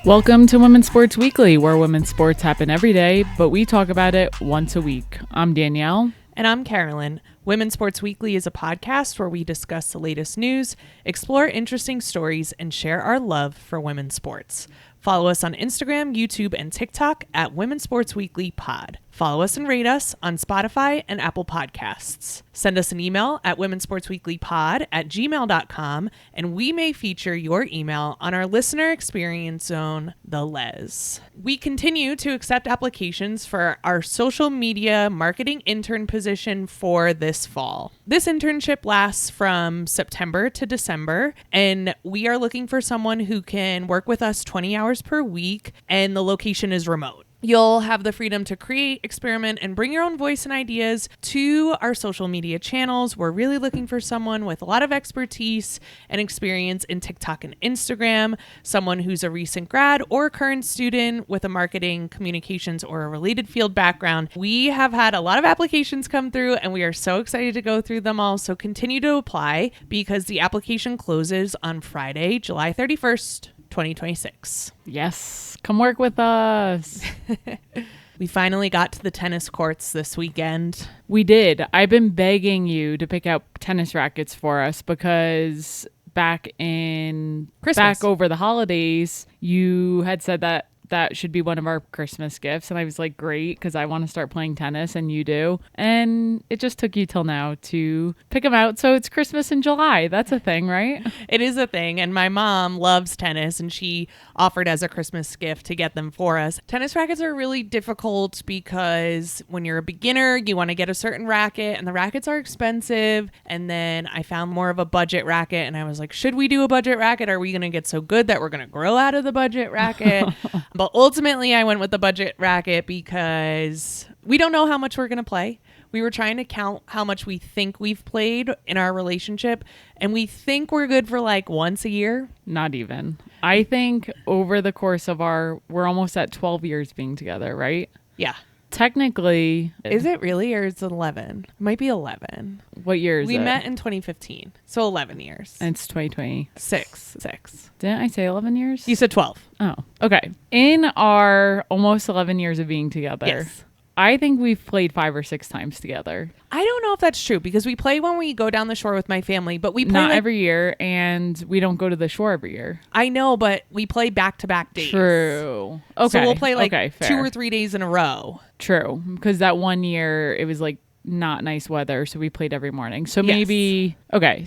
Welcome to Women's Sports Weekly, where women's sports happen every day, but we talk about it once a week. I'm Danielle. And I'm Carolyn. Women's Sports Weekly is a podcast where we discuss the latest news, explore interesting stories, and share our love for women's sports. Follow us on Instagram, YouTube, and TikTok at Women's Sports Weekly Pod. Follow us and rate us on Spotify and Apple Podcasts. Send us an email at womensportsweeklypod@gmail.com, and we may feature your email on our listener experience zone, The Les. We continue to accept applications for our social media marketing intern position for this fall. This internship lasts from September to December, and we are looking for someone who can work with us 20 hours per week, and the location is remote. You'll have the freedom to create, experiment, and bring your own voice and ideas to our social media channels. We're really looking for someone with a lot of expertise and experience in TikTok and Instagram, someone who's a recent grad or current student with a marketing, communications, or a related field background. We have had a lot of applications come through, and we are so excited to go through them all. So continue to apply because the application closes on Friday, July 31st. 2026. Yes, come work with us. We finally got to the tennis courts this weekend. We did. I've been begging you to pick out tennis rackets for us because back over the holidays, you had said that should be one of our Christmas gifts. And I was like, great, because I want to start playing tennis and you do. And it just took you till now to pick them out. So it's Christmas in July. That's a thing, right? It is a thing. And my mom loves tennis and she offered as a Christmas gift to get them for us. Tennis rackets are really difficult because when you're a beginner, you want to get a certain racket and the rackets are expensive. And then I found more of a budget racket and I was like, should we do a budget racket? Are we going to get so good that we're going to grow out of the budget racket? But ultimately, I went with the budget racket because we don't know how much we're going to play. We were trying to count how much we think we've played in our relationship, and we think we're good for like once a year. Not even. I think over the course of we're almost at 12 years being together, right? Yeah. Technically. Is it really, or is it 11? It might be 11. What year is it? We met in 2015, so 11 years. And it's 2026. Six. Didn't I say 11 years? You said 12. Oh, okay. In our almost 11 years of being together, yes, I think we've played 5 or 6 times together. I don't know if that's true because we play when we go down the shore with my family, but we play not every year, and we don't go to the shore every year. I know, but we play back-to-back days. True. Okay. So we'll play like 2 or 3 days in a row. True. Because that one year it was like not nice weather, so we played every morning. So yes.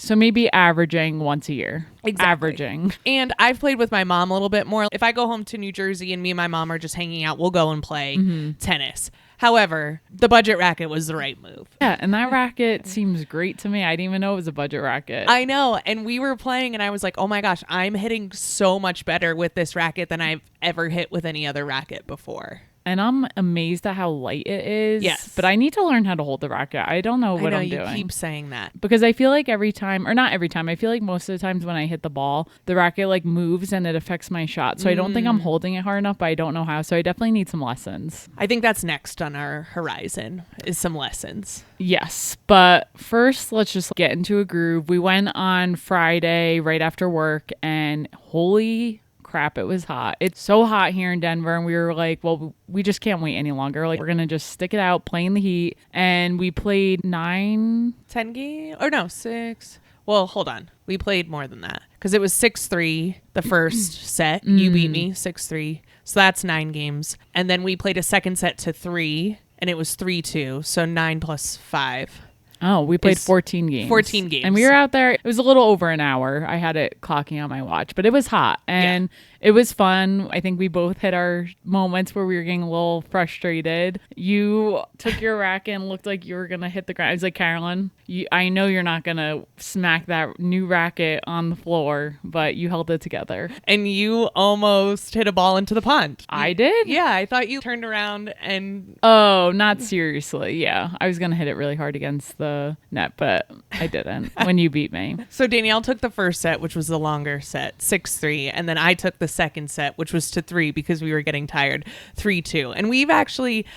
maybe averaging once a year. Exactly. Averaging. And I've played with my mom a little bit more. If I go home to New Jersey and me and my mom are just hanging out, we'll go and play tennis. However, the budget racket was the right move. Yeah, and that racket seems great to me. I didn't even know it was a budget racket. I know. And we were playing and I was like, oh my gosh, I'm hitting so much better with this racket than I've ever hit with any other racket before. And I'm amazed at how light it is. Yes. But I need to learn how to hold the racket. I don't know what I'm doing. You keep saying that. Because I feel like every time, or not every time, I feel like most of the times when I hit the ball, the racket like moves and it affects my shot. So I don't think I'm holding it hard enough, but I don't know how. So I definitely need some lessons. I think that's next on our horizon is some lessons. Yes. But first, let's just get into a groove. We went on Friday right after work and holy crap, it was hot. It's so hot here in Denver, and we were like, well, we just can't wait any longer. Like, we're gonna just stick it out, play in the heat. And we played 10 games, or no, 6. Well, hold on, we played more than that because it was 6-3 the first set. You beat me 6-3, so that's 9 games. And then we played a second set to 3, and it was 3-2, so 9 plus 5. Oh, we played 14 games. 14 games. And we were out there. It was a little over an hour. I had it clocking on my watch, but it was hot and it was fun. I think we both hit our moments where we were getting a little frustrated. You took your racket and looked like you were going to hit the ground. I was like, Carolyn, I know you're not going to smack that new racket on the floor, but you held it together. And you almost hit a ball into the pond. I did? Yeah, I thought you turned around and... Oh, not seriously. Yeah, I was going to hit it really hard against the net, but I didn't when you beat me. So Danielle took the first set, which was the longer set, 6-3. And then I took the second set, which was to 3 because we were getting tired, 3-2. And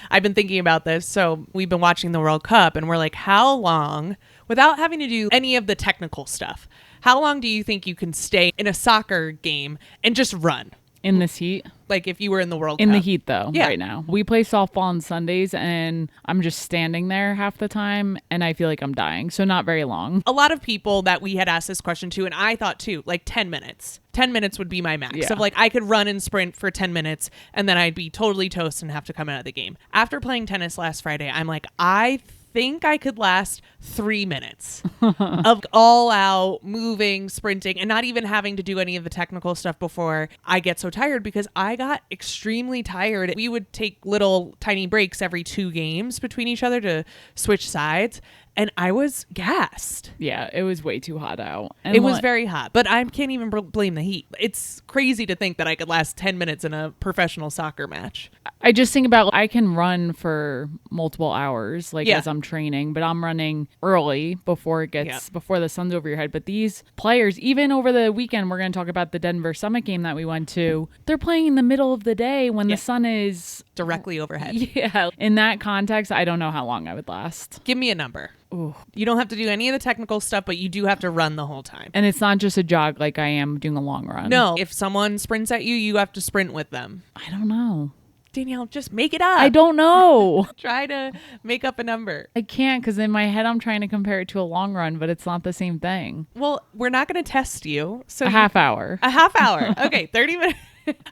I've been thinking about this. So we've been watching the World Cup and we're like, how long, without having to do any of the technical stuff, how long do you think you can stay in a soccer game and just run? In this heat? Like if you were in the World Cup. In the heat, though, right now. We play softball on Sundays, and I'm just standing there half the time, and I feel like I'm dying. So not very long. A lot of people that we had asked this question to, and I thought too, like 10 minutes. 10 minutes would be my max. Yeah. Of like, I could run and sprint for 10 minutes, and then I'd be totally toast and have to come out of the game. After playing tennis last Friday, I'm like, I think I could last 3 minutes of all out moving, sprinting, and not even having to do any of the technical stuff before I get so tired, because I got extremely tired. We would take little tiny breaks every 2 games between each other to switch sides. And I was gassed. Yeah, it was way too hot out. And it was very hot, but I can't even blame the heat. It's crazy to think that I could last 10 minutes in a professional soccer match. I just think about, I can run for multiple hours, like as I'm training, but I'm running early before it gets, before the sun's over your head. But these players, even over the weekend, we're going to talk about the Denver Summit game that we went to. They're playing in the middle of the day when the sun is directly overhead. Yeah. In that context, I don't know how long I would last. Give me a number. Ooh. You don't have to do any of the technical stuff, but you do have to run the whole time. And it's not just a jog like I am doing a long run. No, if someone sprints at you, you have to sprint with them. I don't know. Danielle, just make it up. I don't know. Try to make up a number. I can't, because in my head I'm trying to compare it to a long run, but it's not the same thing. Well, we're not going to test you. So a half hour. A half hour. Okay, 30 minutes.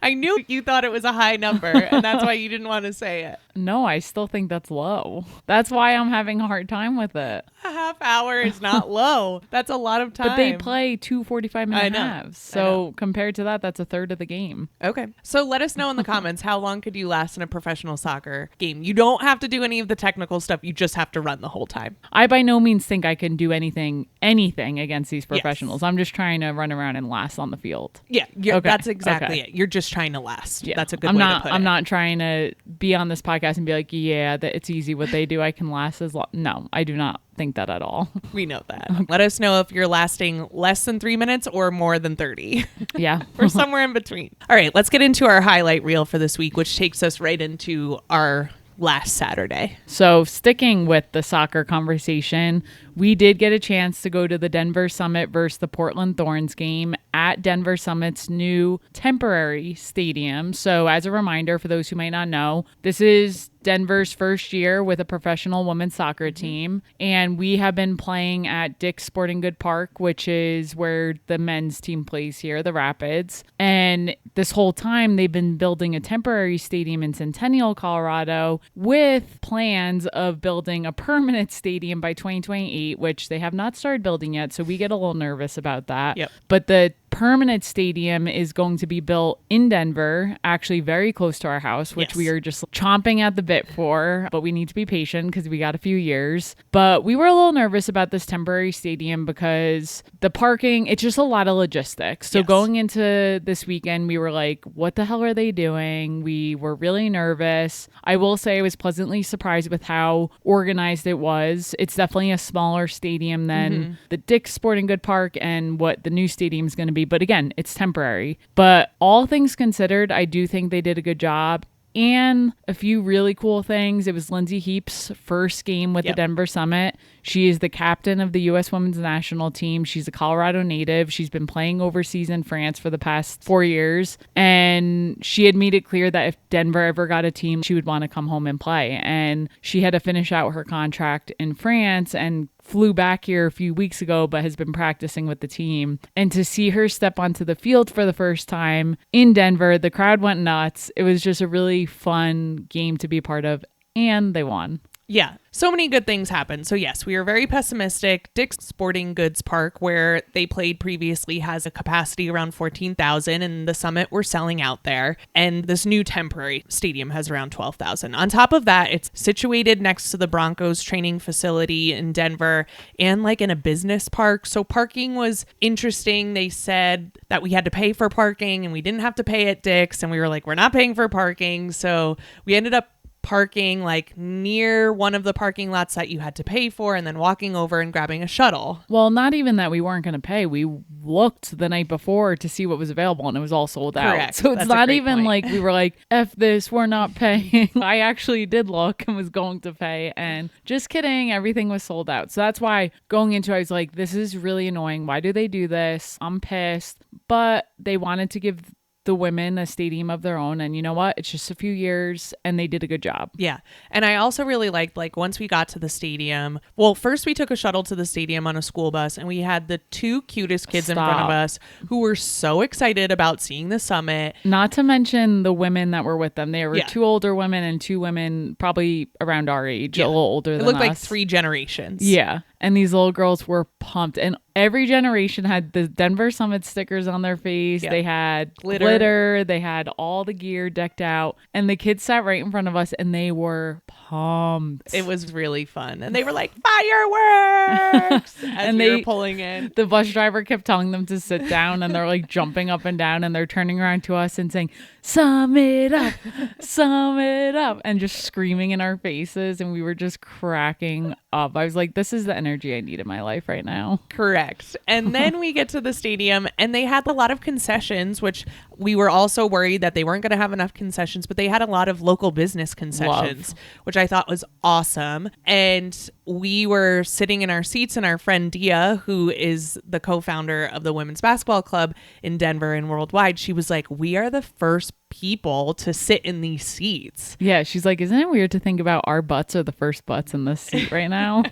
I knew you thought it was a high number, and that's why you didn't want to say it. No, I still think that's low. That's why I'm having a hard time with it. A half hour is not low. That's a lot of time. But they play 2 45-minute halves. So compared to that, that's a third of the game. Okay. So let us know in the comments, how long could you last in a professional soccer game? You don't have to do any of the technical stuff. You just have to run the whole time. I by no means think I can do anything against these professionals. I'm just trying to run around and last on the field. Yeah, that's exactly it. You're just trying to last. Yeah. That's a good way to put it. I'm not trying to be on this podcast and be like, yeah, that it's easy what they do. I can last as long. No, I do not think that at all. We know that. Let us know if you're lasting less than 3 minutes or more than 30. Yeah. Or somewhere in between. All right, let's get into our highlight reel for this week, which takes us right into our last Saturday. So sticking with the soccer conversation, we did get a chance to go to the Denver Summit versus the Portland Thorns game at Denver Summit's new temporary stadium. So as a reminder, for those who might not know, this is Denver's first year with a professional women's soccer team. And we have been playing at Dick's Sporting Good Park, which is where the men's team plays here, the Rapids. And this whole time they've been building a temporary stadium in Centennial, Colorado, with plans of building a permanent stadium by 2028, which they have not started building yet. So we get a little nervous about that. Yep. But the permanent stadium is going to be built in Denver, actually very close to our house, which we are just chomping at the bit for, but we need to be patient because we got a few years. But we were a little nervous about this temporary stadium because the parking, it's just a lot of logistics. So going into this weekend, we were like, what the hell are they doing? We were really nervous. I will say I was pleasantly surprised with how organized it was. It's definitely a smaller stadium than the Dick's Sporting Good Park and what the new stadium is going to be. But again, it's temporary. But all things considered, I do think they did a good job. And a few really cool things. It was Lindsey Heaps' first game with the Denver Summit. She is the captain of the U.S. women's national team. She's a Colorado native. She's been playing overseas in France for the past 4 years. And she had made it clear that if Denver ever got a team, she would want to come home and play. And she had to finish out her contract in France and flew back here a few weeks ago, but has been practicing with the team. And to see her step onto the field for the first time in Denver, the crowd went nuts. It was just a really fun game to be part of, and they won. Yeah, so many good things happened. So yes, we are very pessimistic. Dick's Sporting Goods Park, where they played previously, has a capacity around 14,000, and the Summit were selling out there. And this new temporary stadium has around 12,000. On top of that, it's situated next to the Broncos training facility in Denver and like in a business park. So parking was interesting. They said that we had to pay for parking and we didn't have to pay at Dick's. And we were like, we're not paying for parking. So we ended up parking like near one of the parking lots that you had to pay for and then walking over and grabbing a shuttle. Well, not even that we weren't going to pay. We looked the night before to see what was available and it was all sold out. Correct. So it's That's not even point. like we were like, F this, we're not paying. I actually did look and was going to pay, and just kidding, everything was sold out. So that's why going into it, I was like, this is really annoying. Why do they do this? I'm pissed. But they wanted to give the women a stadium of their own. And you know what? It's just a few years and they did a good job. Yeah. And I also really liked, like, once we got to the stadium, well, first we took a shuttle to the stadium on a school bus, and we had the two cutest kids in front of us who were so excited about seeing the summit. Not to mention the women that were with them. They were two older women and two women probably around our age, a little older than us. It looked like 3 generations. Yeah. And these little girls were pumped. And every generation had the Denver Summit stickers on their face. Yeah. They had glitter. They had all the gear decked out. And the kids sat right in front of us and they were pumped. It was really fun. And they were like, fireworks! As we were pulling in. The bus driver kept telling them to sit down, and they're like jumping up and down, and they're turning around to us and saying, sum it up, and just screaming in our faces. And we were just cracking up. I was like, this is the energy I need in my life right now. Correct. And then we get to the stadium, and they had a lot of concessions, which we were also worried that they weren't going to have enough concessions, but they had a lot of local business concessions, which I thought was awesome. And we were sitting in our seats, and our friend Dia, who is the co-founder of the women's basketball club in Denver and worldwide, she was like, we are the first people to sit in these seats. Yeah, she's like, isn't it weird to think about our butts are the first butts in this seat right now?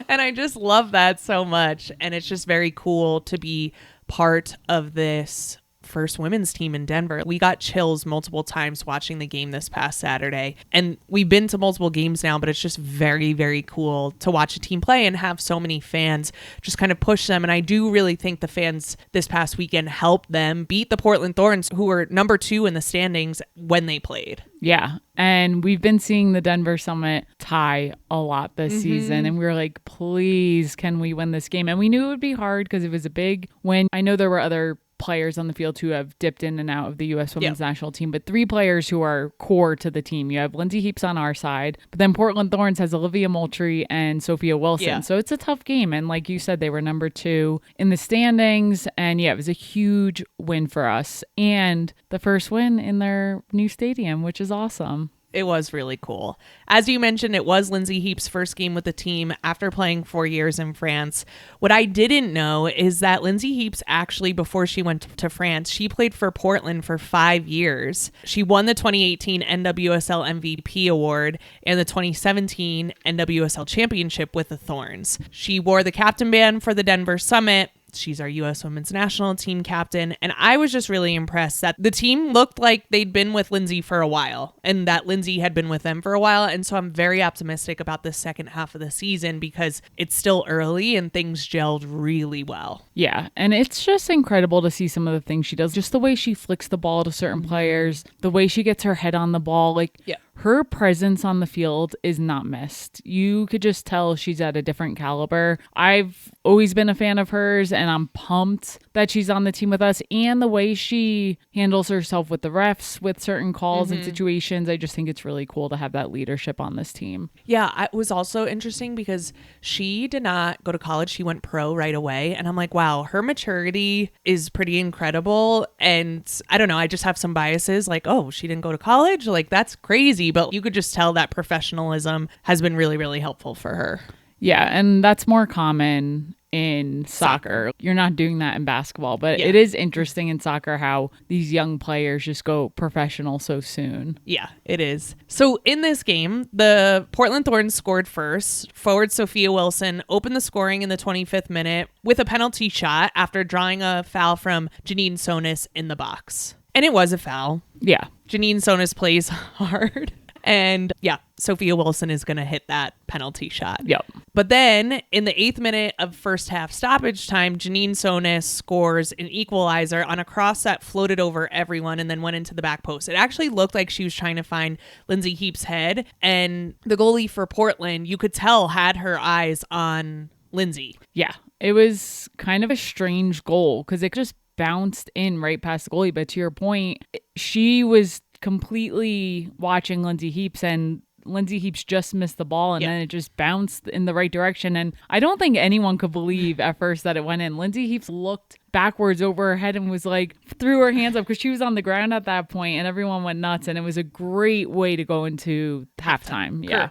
And I just love that so much. And it's just very cool to be part of this first women's team in Denver. We got chills multiple times watching the game this past Saturday. And we've been to multiple games now, but it's just very, very cool to watch a team play and have so many fans just kind of push them. And I do really think the fans this past weekend helped them beat the Portland Thorns, who were number 2 in the standings when they played. Yeah. And we've been seeing the Denver Summit tie a lot this season. And we were like, please, can we win this game? And we knew it would be hard because it was a big win. I know there were other players on the field who have dipped in and out of the U.S. women's national team, but 3 players who are core to the team. You have Lindsey Heaps on our side, but then Portland Thorns has Olivia Moultrie and Sophia Wilson. Yeah. So it's a tough game. And like you said, they were number 2 in the standings. And yeah, it was a huge win for us and the first win in their new stadium, which is awesome. It was really cool. As you mentioned, it was Lindsey Heaps' first game with the team after playing 4 years in France. What I didn't know is that Lindsey Heaps actually, before she went to France, she played for Portland for 5 years. She won the 2018 NWSL MVP award and the 2017 NWSL championship with the Thorns. She wore the captain band for the Denver Summit. She's our U.S. women's national team captain. And I was just really impressed that the team looked like they'd been with Lindsey for a while and that Lindsey had been with them for a while. And so I'm very optimistic about the second half of the season because it's still early and things gelled really well. Yeah. And it's just incredible to see some of the things she does. Just the way she flicks the ball to certain players, the way she gets her head on the ball. Like, her presence on the field is not missed. You could just tell she's at a different caliber. I've always been a fan of hers, and I'm pumped that she's on the team with us. And the way she handles herself with the refs, with certain calls and situations, I just think it's really cool to have that leadership on this team. Yeah, it was also interesting because she did not go to college. She went pro right away. And I'm like, wow, her maturity is pretty incredible. And I don't know, I just have some biases like, oh, she didn't go to college? Like, that's crazy. But you could just tell that professionalism has been really, really helpful for her. Yeah, and that's more common in soccer. You're not doing that in basketball, but it is interesting in soccer how these young players just go professional so soon. Yeah, it is. So in this game, the Portland Thorns scored first. Forward Sophia Wilson opened the scoring in the 25th minute with a penalty shot after drawing a foul from Janine Sonis in the box. And it was a foul. Yeah. Janine Sonis plays hard. And yeah, Sophia Wilson is going to hit that penalty shot. Yep. But then in the 8th minute of first half stoppage time, Janine Sonis scores an equalizer on a cross that floated over everyone and then went into the back post. It actually looked like she was trying to find Lindsey Heaps' head. And the goalie for Portland, you could tell, had her eyes on Lindsey. Yeah. It was kind of a strange goal because it just bounced in right past the goalie. But to your point, she was completely watching Lindsey Heaps, and Lindsey Heaps just missed the ball, and then it just bounced in the right direction. And I don't think anyone could believe at first that it went in. Lindsey Heaps looked backwards over her head and was like, threw her hands up because she was on the ground at that point, and everyone went nuts. And it was a great way to go into halftime. Yeah.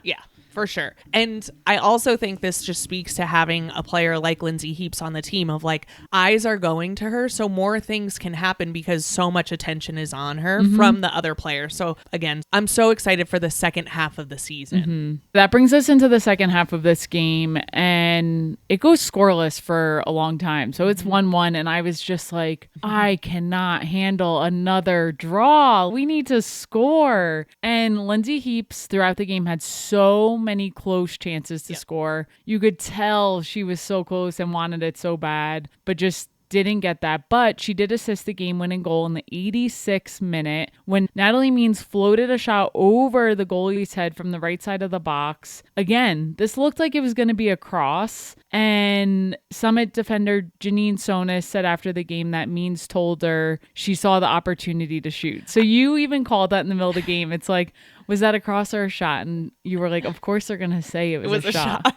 For sure. And I also think this just speaks to having a player like Lindsey Heaps on the team of like, eyes are going to her, so more things can happen because so much attention is on her from the other players. So again, I'm so excited for the second half of the season. That brings us into the second half of this game, and it goes scoreless for a long time. So it's 1-1, and I was just like, I cannot handle another draw. We need to score. And Lindsey Heaps throughout the game had so many close chances to score. You could tell she was so close and wanted it so bad, but just didn't get that. But she did assist the game-winning goal in the 86th minute when Natalie Means floated a shot over the goalie's head from the right side of the box. Again, this looked like it was going to be a cross, and Summit defender Janine Sonis said after the game that Means told her she saw the opportunity to shoot. So you even called that in the middle of the game. It's like, was that a cross or a shot? And you were like, of course they're going to say it was a shot.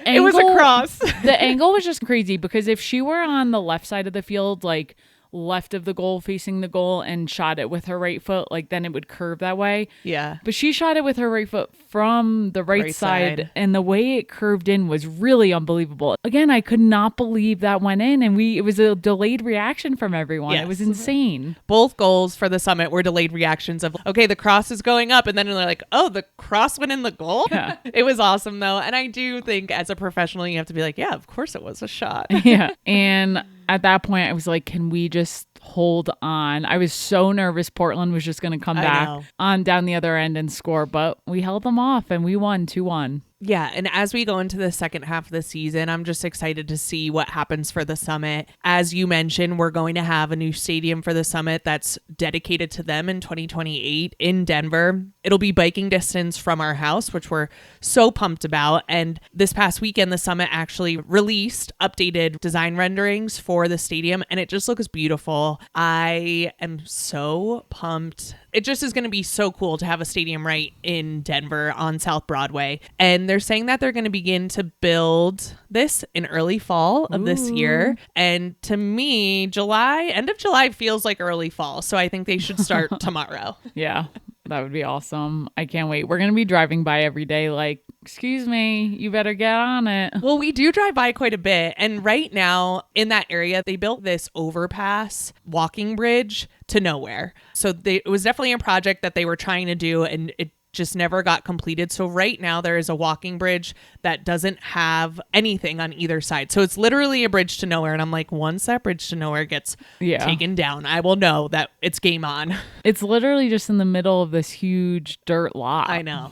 It was a cross. The angle was just crazy because if she were on the left side of the field, like left of the goal facing the goal and shot it with her right foot, like then it would curve that way. Yeah. But she shot it with her right foot from the right side, and the way it curved in was really unbelievable. Again, I could not believe that went in, and it was a delayed reaction from everyone. Yes. It was insane. Both goals for the Summit were delayed reactions of, okay, the cross is going up, and then they're like, oh, the cross went in the goal? Yeah. It was awesome, though. And I do think as a professional, you have to be like, yeah, of course it was a shot. Yeah. And at that point, I was like, can we just hold on? I was so nervous Portland was just going to come back on down the other end and score, but we held them off and we won 2-1. Yeah, and as we go into the second half of the season, I'm just excited to see what happens for the Summit. As you mentioned, we're going to have a new stadium for the Summit that's dedicated to them in 2028 in Denver. It'll be biking distance from our house, which we're so pumped about. And this past weekend, the Summit actually released updated design renderings for the stadium, and it just looks beautiful. I am so pumped. It just is going to be so cool to have a stadium right in Denver on South Broadway. And they're saying that they're going to begin to build this in early fall of this year. And to me, end of July feels like early fall. So I think they should start tomorrow. Yeah, that would be awesome. I can't wait. We're going to be driving by every day like, excuse me, you better get on it. Well, we do drive by quite a bit. And right now in that area, they built this overpass walking bridge to nowhere. So it was definitely a project that they were trying to do, and it just never got completed. So right now there is a walking bridge that doesn't have anything on either side. So it's literally a bridge to nowhere. And I'm like, once that bridge to nowhere gets taken down, I will know that it's game on. It's literally just in the middle of this huge dirt lot. I know.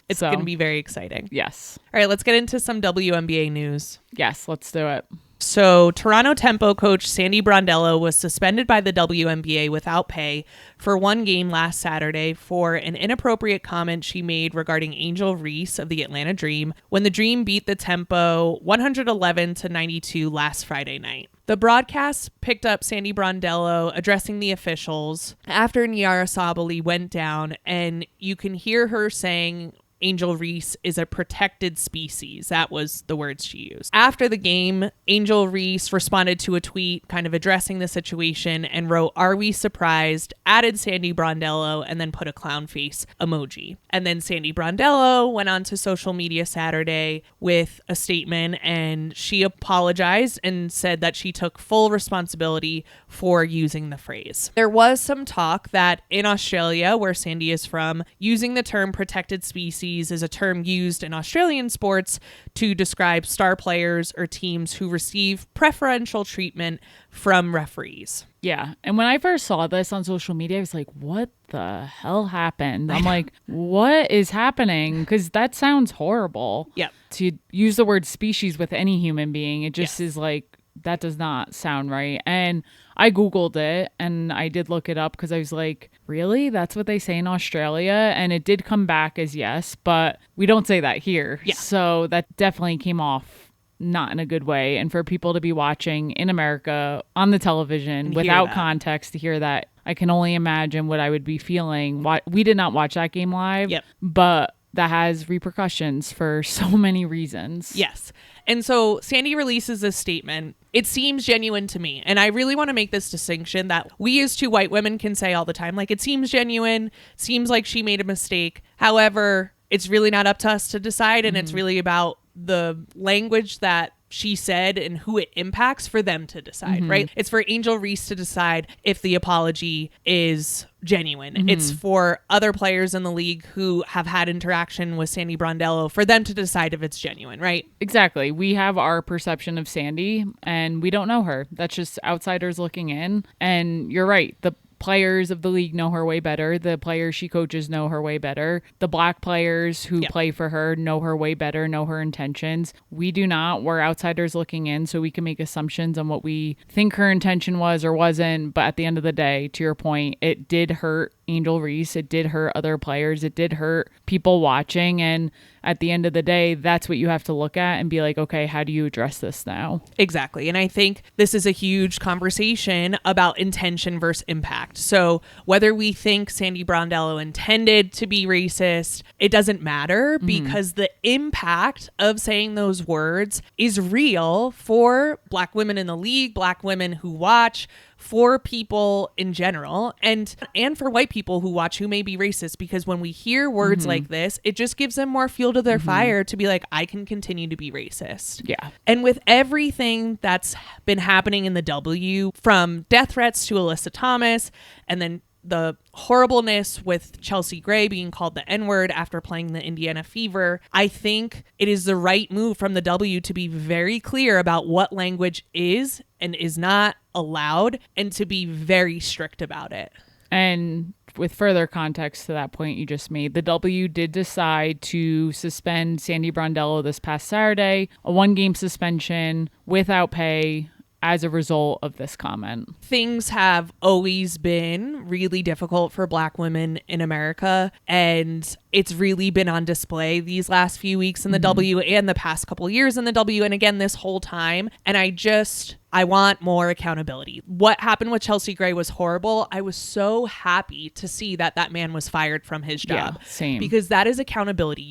It's going to be very exciting. Yes. All right, let's get into some WNBA news. Yes, let's do it. So Toronto Tempo coach Sandy Brondello was suspended by the WNBA without pay for one game last Saturday for an inappropriate comment she made regarding Angel Reese of the Atlanta Dream when the Dream beat the Tempo 111-92 last Friday night. The broadcast picked up Sandy Brondello addressing the officials after Nyara Sabally went down, and you can hear her saying Angel Reese is a protected species. That was the words she used. After the game, Angel Reese responded to a tweet kind of addressing the situation and wrote, "Are we surprised?" added Sandy Brondello, and then put a clown face emoji. And then Sandy Brondello went on to social media Saturday with a statement, and she apologized and said that she took full responsibility for using the phrase. There was some talk that in Australia, where Sandy is from, using the term protected species is a term used in Australian sports to describe star players or teams who receive preferential treatment from referees. Yeah. And when I first saw this on social media, I was like, what the hell happened? I'm like, what is happening? Because that sounds horrible. Yep. To use the word species with any human being, it just is like, that does not sound right. And I Googled it and I did look it up because I was like, really? That's what they say in Australia? And it did come back as yes, but we don't say that here. Yeah. So that definitely came off not in a good way. And for people to be watching in America on the television without context to hear that, I can only imagine what I would be feeling. We did not watch that game live, but that has repercussions for so many reasons. Yes. And so Sandy releases this statement. It seems genuine to me. And I really want to make this distinction that we as two white women can say all the time. Like, it seems genuine, seems like she made a mistake. However, it's really not up to us to decide. And it's really about the language that she said and who it impacts for them to decide, right? It's for Angel Reese to decide if the apology is genuine. It's for other players in the league who have had interaction with Sandy Brondello for them to decide if it's genuine, right? Exactly. We have our perception of Sandy and we don't know her. That's just outsiders looking in. And you're right. The players of the league know her way better. The players she coaches know her way better. The black players who play for her know her way better, know her intentions. We do not. We're outsiders looking in, so we can make assumptions on what we think her intention was or wasn't. But at the end of the day, to your point, it did hurt Angel Reese. It did hurt other players. It did hurt people watching. And at the end of the day, that's what you have to look at and be like, okay, how do you address this now? Exactly. And I think this is a huge conversation about intention versus impact. So whether we think Sandy Brondello intended to be racist, it doesn't matter because the impact of saying those words is real for Black women in the league, Black women who watch, for people in general, and for white people who watch who may be racist, because when we hear words like this, it just gives them more fuel to their fire to be like, I can continue to be racist. Yeah. And with everything that's been happening in the W, from death threats to Alyssa Thomas, and then the horribleness with Chelsea Gray being called the N-word after playing the Indiana Fever, I think it is the right move from the W to be very clear about what language is and is not allowed, and to be very strict about it. And with further context to that point you just made, the W did decide to suspend Sandy Brondello this past Saturday, a 1-game suspension without pay, as a result of this comment. Things have always been really difficult for Black women in America, and it's really been on display these last few weeks in the W and the past couple years in the W, and again this whole time. And I want more accountability. What happened with Chelsea Gray was horrible. I was so happy to see that man was fired from his job. Yeah, same. Because that is accountability.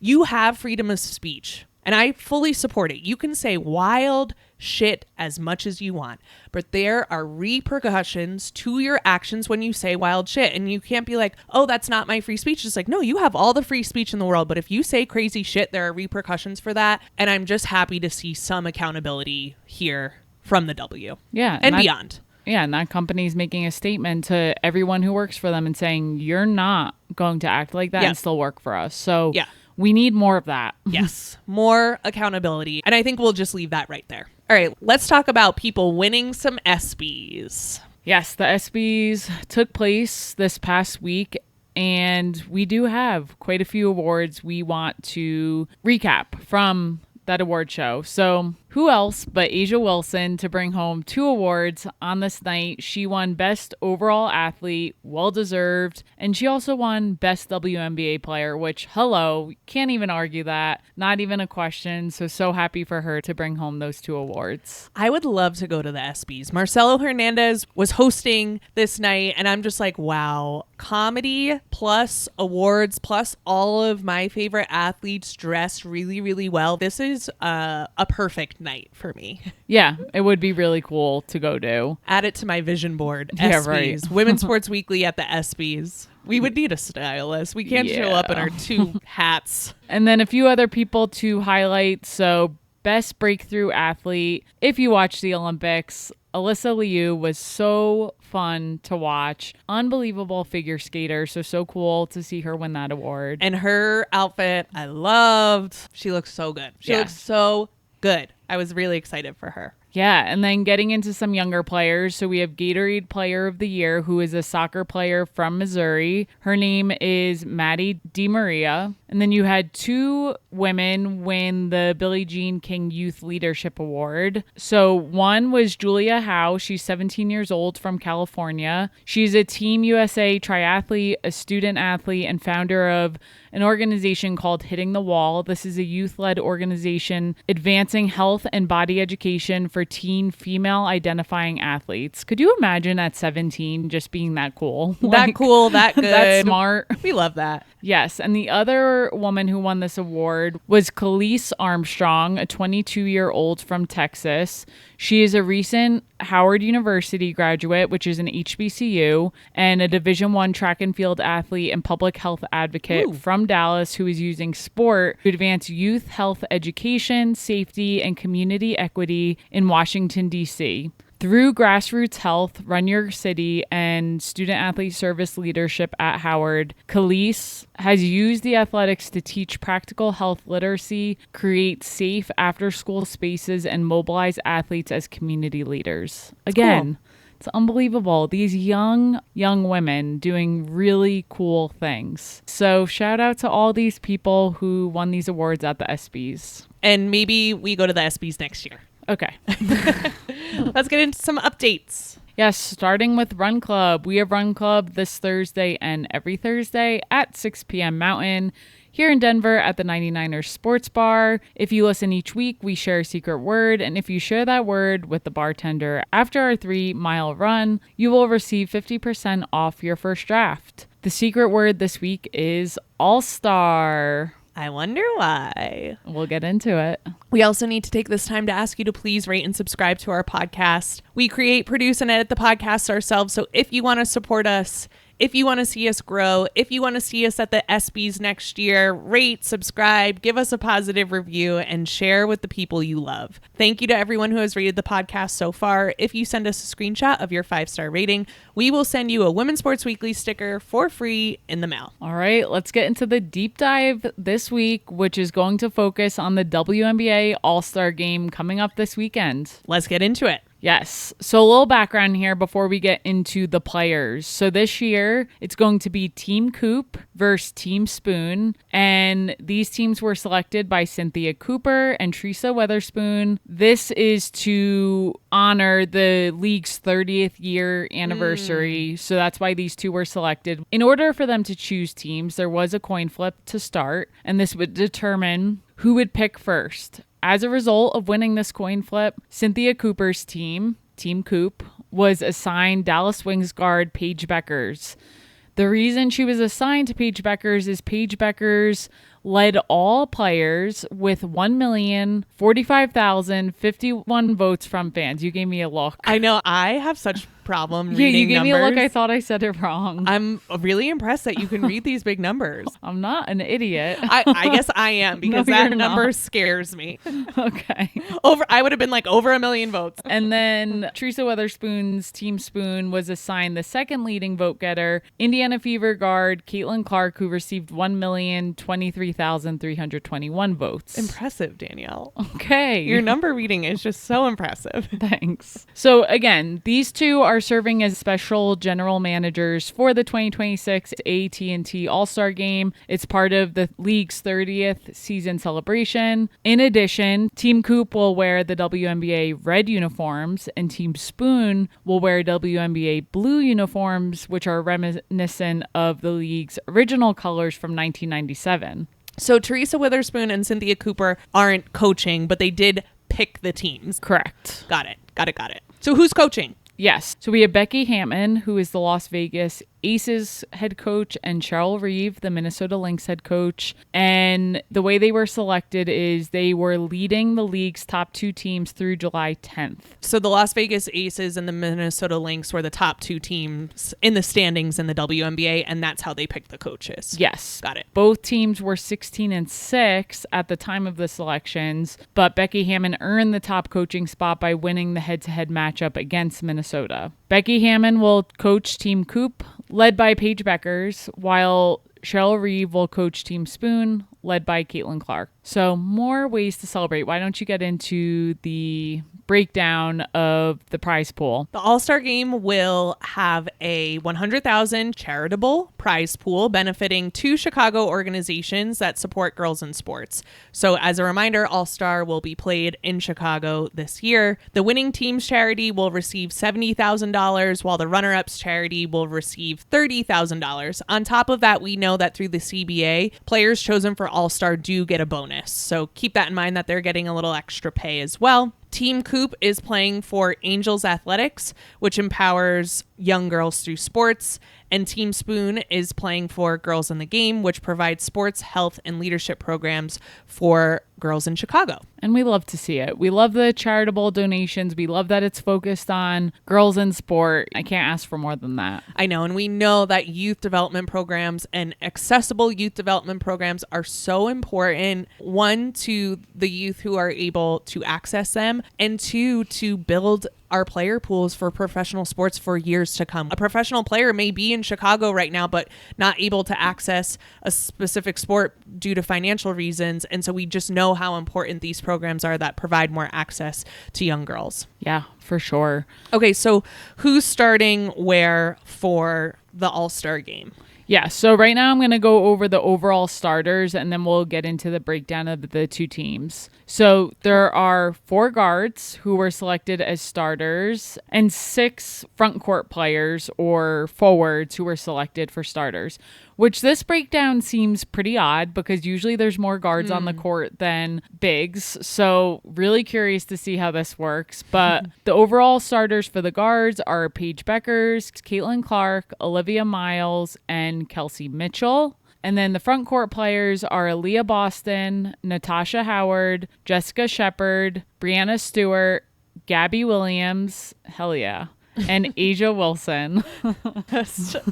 You have freedom of speech. And I fully support it. You can say wild shit as much as you want, but there are repercussions to your actions when you say wild shit. And you can't be like, oh, that's not my free speech. It's like, no, you have all the free speech in the world, but if you say crazy shit, there are repercussions for that. And I'm just happy to see some accountability here from the W. Yeah. And beyond. Yeah, and that company's making a statement to everyone who works for them and saying, you're not going to act like that and still work for us. So we need more of that. Yes, more accountability. And I think we'll just leave that right there. All right, let's talk about people winning some ESPYs. Yes, the ESPYs took place this past week, and we do have quite a few awards we want to recap from that award show. So who else but Asia Wilson to bring home 2 awards on this night? She won Best Overall Athlete, well-deserved, and she also won Best WNBA Player, which, hello, can't even argue that. Not even a question. So happy for her to bring home those 2 awards. I would love to go to the ESPYs. Marcelo Hernandez was hosting this night, and I'm just like, wow, comedy plus awards plus all of my favorite athletes dressed really, really well. This is a perfect night for me. Yeah, it would be really cool to go to. Add it to my vision board. Yeah, ESPYs. right. Women's Sports Weekly at the ESPYs. We would need a stylist. We can't show up in our 2 hats. And then a few other people to highlight. So Best Breakthrough Athlete. If you watch the Olympics, Alyssa Liu was so fun to watch. Unbelievable figure skater. So cool to see her win that award. And her outfit, I loved. She looks so good. She looks so good. I was really excited for her. Yeah, and then getting into some younger players. So we have Gatorade Player of the Year, who is a soccer player from Missouri. Her name is Maddie DiMaria. And then you had 2 women win the Billie Jean King Youth Leadership Award. So one was Julia Howe. She's 17 years old from California. She's a Team USA triathlete, a student athlete, and founder of an organization called Hitting the Wall. This is a youth-led organization advancing health, health and body education for teen female identifying athletes. Could you imagine at 17 just being that cool? That cool, that good. That smart. We love that. Yes. And the other woman who won this award was Khalees Armstrong, a 22-year-old from Texas. She is a recent Howard University graduate, which is an HBCU, and a Division I track and field athlete and public health advocate from Dallas who is using sport to advance youth health education, safety, and community equity in Washington, D.C. Through Grassroots Health, Run Your City, and Student Athlete Service Leadership at Howard, Khalees has used the athletics to teach practical health literacy, create safe after-school spaces, and mobilize athletes as community leaders. Again, cool. It's unbelievable. These young women doing really cool things. So shout out to all these people who won these awards at the ESPYs. And maybe we go to the ESPYs next year. Okay. Let's get into some updates. Yes, starting with Run Club. We have Run Club this Thursday and every Thursday at 6 p.m. Mountain here in Denver at the 99ers Sports Bar. If you listen each week, we share a secret word. And if you share that word with the bartender after our 3-mile run, you will receive 50% off your first draft. The secret word this week is All-Star. I wonder why. We'll get into it. We also need to take this time to ask you to please rate and subscribe to our podcast. We create, produce, and edit the podcast ourselves. So if you want to support us, if you want to see us grow, if you want to see us at the ESPYs next year, rate, subscribe, give us a positive review, and share with the people you love. Thank you to everyone who has rated the podcast so far. If you send us a screenshot of your 5-star rating, we will send you a Women's Sports Weekly sticker for free in the mail. All right, let's get into the deep dive this week, which is going to focus on the WNBA All-Star Game coming up this weekend. Let's get into it. Yes. So a little background here before we get into the players. So this year, it's going to be Team Coop versus Team Spoon. And these teams were selected by Cynthia Cooper and Teresa Weatherspoon. This is to honor the league's 30th year anniversary. So that's why these two were selected. In order for them to choose teams, there was a coin flip to start. And this would determine who would pick first. As a result of winning this coin flip, Cynthia Cooper's team, Team Coop, was assigned Dallas Wings guard Paige Beckers. The reason she was assigned to Paige Beckers is Paige Beckers led all players with 1,045,051 votes from fans. You gave me a look. I know. I have such problem reading you gave numbers. me a look. I thought I said it wrong. I'm really impressed that you can read these big numbers. I'm not an idiot. I guess I am because that number scares me. Okay. I would have been like over 1 million votes. And then Teresa Weatherspoon's Team Spoon was assigned the second leading vote getter, Indiana Fever guard Caitlin Clark, who received 1,023,321 votes. Impressive, Danielle. Okay. Your number reading is just so impressive. Thanks. So again, these two are serving as special general managers for the 2026 AT&T All-Star Game. It's part of the league's 30th season celebration. In addition, Team Coop will wear the WNBA red uniforms and Team Spoon will wear WNBA blue uniforms, which are reminiscent of the league's original colors from 1997. So Teresa Weatherspoon and Cynthia Cooper aren't coaching, but they did pick the teams. Correct. Got it. So who's coaching? Yes. So we have Becky Hammon, who is the Las Vegas Aces head coach, and Cheryl Reeve, the Minnesota Lynx head coach. And the way they were selected is they were leading the league's top two teams through July 10th. So the Las Vegas Aces and the Minnesota Lynx were the top two teams in the standings in the WNBA, and that's how they picked the coaches. Yes. Got it. Both teams were 16-6 at the time of the selections, but Becky Hammon earned the top coaching spot by winning the head-to-head matchup against Minnesota. Becky Hammon will coach Team Coop, led by Paige Beckers, while Cheryl Reeve will coach Team Spoon, led by Caitlin Clark. So more ways to celebrate. Why don't you get into the breakdown of the prize pool? The All-Star Game will have a $100,000 charitable prize pool benefiting 2 Chicago organizations that support girls in sports. So as a reminder, All-Star will be played in Chicago this year. The winning team's charity will receive $70,000, while the runner-up's charity will receive $30,000. On top of that, we know that through the CBA, players chosen for All-Star do get a bonus. So keep that in mind that they're getting a little extra pay as well. Team Coop is playing for Angels Athletics, which empowers young girls through sports. And Team Spoon is playing for Girls in the Game, which provides sports, health, and leadership programs for girls in Chicago. And we love to see it. We love the charitable donations. We love that it's focused on girls in sport. I can't ask for more than that. I know. And we know that youth development programs and accessible youth development programs are so important. One, to the youth who are able to access them, and two, to build our player pools for professional sports for years to come. A professional player may be in Chicago right now, but not able to access a specific sport due to financial reasons. And so we just know how important these programs are that provide more access to young girls. Yeah, for sure. Okay, so who's starting where for the All-Star Game? Yeah, so right now I'm going to go over the overall starters, and then we'll get into the breakdown of the two teams. So there are 4 guards who were selected as starters and 6 front court players or forwards who were selected for starters, which this breakdown seems pretty odd because usually there's more guards on the court than bigs. So really curious to see how this works. But the overall starters for the guards are Paige Beckers, Caitlin Clark, Olivia Miles, and Kelsey Mitchell. And then the front court players are Aaliyah Boston, Natasha Howard, Jessica Shepard, Brianna Stewart, Gabby Williams, hell yeah, and Asia Wilson.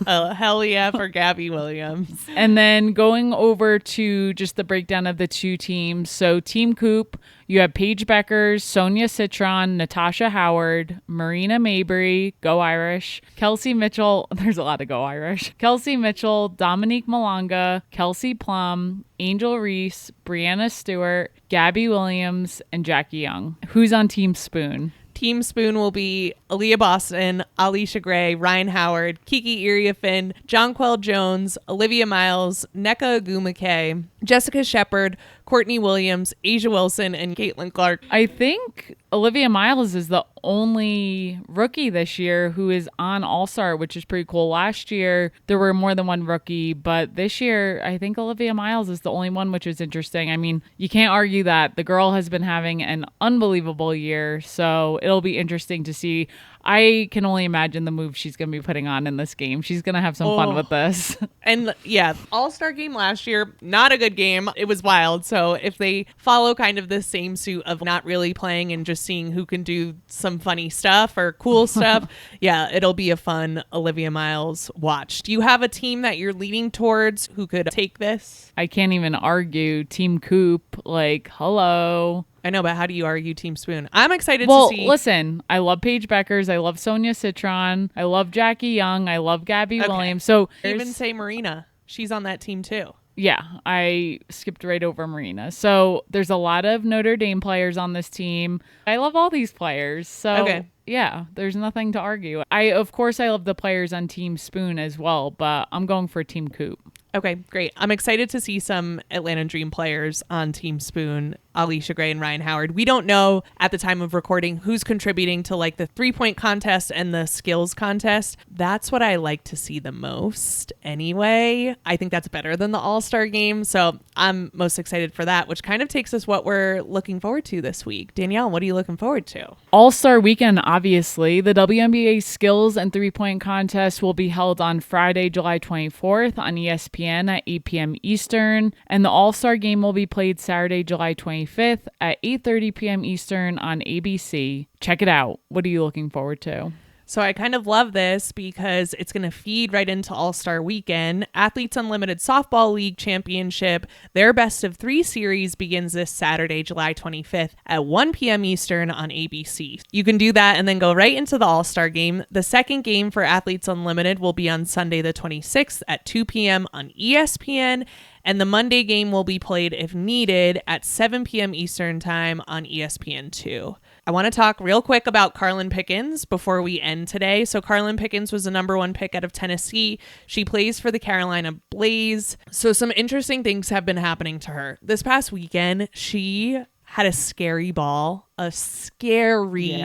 Hell yeah for Gabby Williams. And then going over to just the breakdown of the two teams. So Team Coop, you have Paige Beckers, Sonia Citron, Natasha Howard, Marina Mabry, go Irish, Kelsey Mitchell, there's a lot of go Irish, Kelsey Mitchell, Dominique Malanga, Kelsey Plum, Angel Reese, Brianna Stewart, Gabby Williams, and Jackie Young. Who's on Team Spoon? Team Spoon will be Aaliyah Boston, Alicia Gray, Ryan Howard, Kiki Iriafin, Jonquel Jones, Olivia Miles, Nneka Ogwumike, Jessica Shepard, Courtney Williams, Asia Wilson, and Caitlin Clark. I think Olivia Miles is the only rookie this year who is on All-Star, which is pretty cool. Last year, there were more than one rookie, but this year, I think Olivia Miles is the only one, which is interesting. I mean, you can't argue that. The girl has been having an unbelievable year, so it'll be interesting to see. I can only imagine the move she's going to be putting on in this game. She's going to have some fun with this. And yeah, All-Star Game last year, not a good game. It was wild. So if they follow kind of the same suit of not really playing and just seeing who can do some funny stuff or cool stuff, yeah, it'll be a fun Olivia Miles watch. Do you have a team that you're leaning towards who could take this? I can't even argue. Team Coop, like, hello. I know, but how do you argue Team Spoon? I'm excited to see. Well, listen, I love Paige Beckers. I love Sonia Citron. I love Jackie Young. I love Gabby Williams. So even say Marina. She's on that team too. Yeah, I skipped right over Marina. So there's a lot of Notre Dame players on this team. I love all these players. So yeah, there's nothing to argue. Of course, I love the players on Team Spoon as well, but I'm going for Team Coop. Okay, great. I'm excited to see some Atlanta Dream players on Team Spoon, Alicia Gray and Ryan Howard. We don't know at the time of recording who's contributing to like the 3-point contest and the skills contest. That's what I like to see the most anyway. I think that's better than the All-Star Game. So I'm most excited for that, which kind of takes us what we're looking forward to this week. Danielle, what are you looking forward to? All-Star Weekend, obviously. The WNBA skills and 3-point contest will be held on Friday, July 24th on ESPN at 8 p.m. Eastern, and the All-Star Game will be played Saturday, July 25th at 8:30 p.m. Eastern on ABC. Check it out. What are you looking forward to? So I kind of love this because it's going to feed right into All-Star Weekend. Athletes Unlimited Softball League Championship, their best of 3 series begins this Saturday, July 25th at 1 p.m. Eastern on ABC. You can do that and then go right into the All-Star Game. The second game for Athletes Unlimited will be on Sunday the 26th at 2 p.m. on ESPN. And the Monday game will be played, if needed, at 7 p.m. Eastern Time on ESPN2. I want to talk real quick about Carlin Pickens before we end today. So Carlin Pickens was the number 1 pick out of Tennessee. She plays for the Carolina Blaze. So some interesting things have been happening to her. This past weekend, she had a scary ball, a scary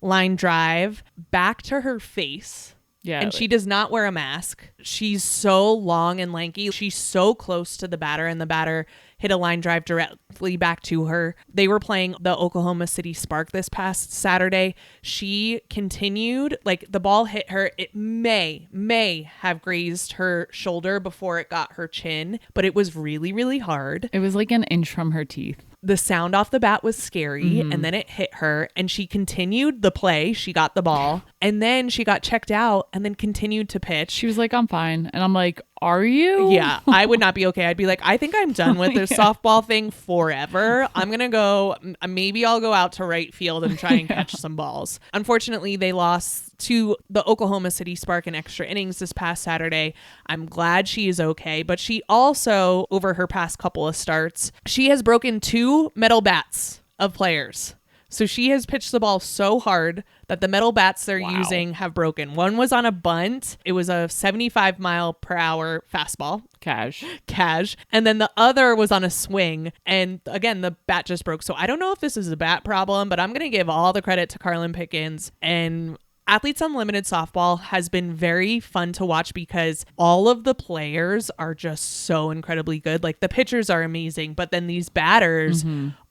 line drive back to her face. Yeah, and she does not wear a mask. She's so long and lanky. She's so close to the batter, and the batter hit a line drive directly back to her. They were playing the Oklahoma City Spark this past Saturday. She continued, like the ball hit her. It may have grazed her shoulder before it got her chin, but it was really, really hard. It was like an inch from her teeth. The sound off the bat was scary, and then it hit her, and she continued the play. She got the ball, and then she got checked out and then continued to pitch. She was like, I'm fine. And I'm like, are you? Yeah, I would not be okay. I'd be like, I think I'm done with this softball thing forever. I'm going to go, maybe I'll go out to right field and try and catch some balls. Unfortunately, they lost to the Oklahoma City Spark in extra innings this past Saturday. I'm glad she is okay, but she also, over her past couple of starts, she has broken 2 metal bats of players. So she has pitched the ball so hard that the metal bats they're using have broken. One was on a bunt. It was a 75-mile-per-hour fastball. Cash. And then the other was on a swing. And again, the bat just broke. So I don't know if this is a bat problem, but I'm going to give all the credit to Carlin Pickens. And Athletes Unlimited Softball has been very fun to watch because all of the players are just so incredibly good. Like the pitchers are amazing, but then these batters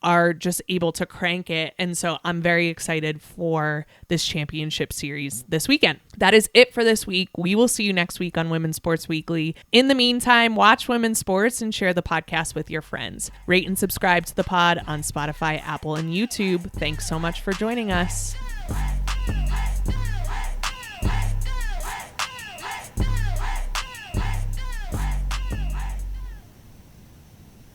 are just able to crank it. And so I'm very excited for this championship series this weekend. That is it for this week. We will see you next week on Women's Sports Weekly. In the meantime, watch women's sports and share the podcast with your friends. Rate and subscribe to the pod on Spotify, Apple, and YouTube. Thanks so much for joining us.